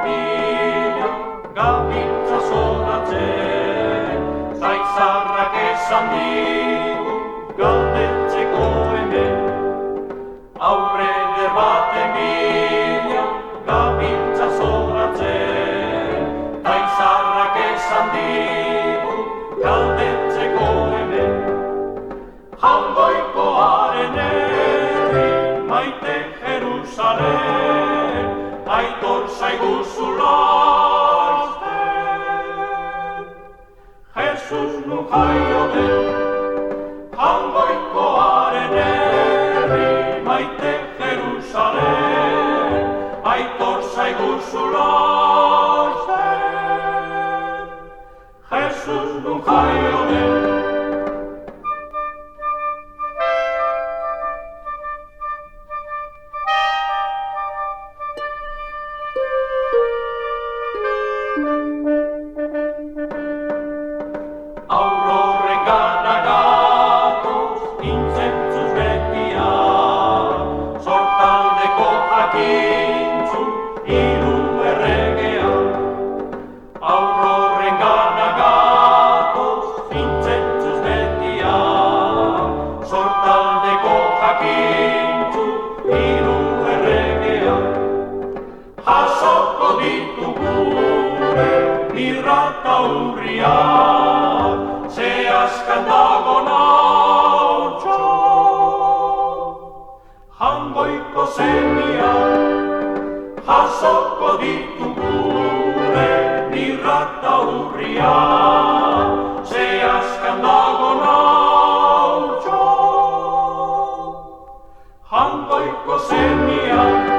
bila gabiltza zoratzen, zaizarrak esan digu galdetzeko hemen. Aurre derbaten bila gabiltza zoratzen, zaizarrak esan digu galdetzeko hemen. Jangoikoaren herri maite Jerusalem, aitor zaiguzu laster. Jesus nu jaio den, jangoikoaren herri maite Jerusalem, aitor zaiguzu laster. Jesus nu jaio den. Aurrorren gana gatoz, intzentzuz betia, sortaldeko jakintzu, hiru erregea. Aurrorren gana gatoz, intzentzuz betia, sortaldeko jakintzu, hiru erregea. Jasoko ditugu irrata urriak, zehazkan dago nautxo. Jangoiko zemiak, jasoko ditugu irrata urriak, zehazkan dago nautxo. Jangoiko zemiak,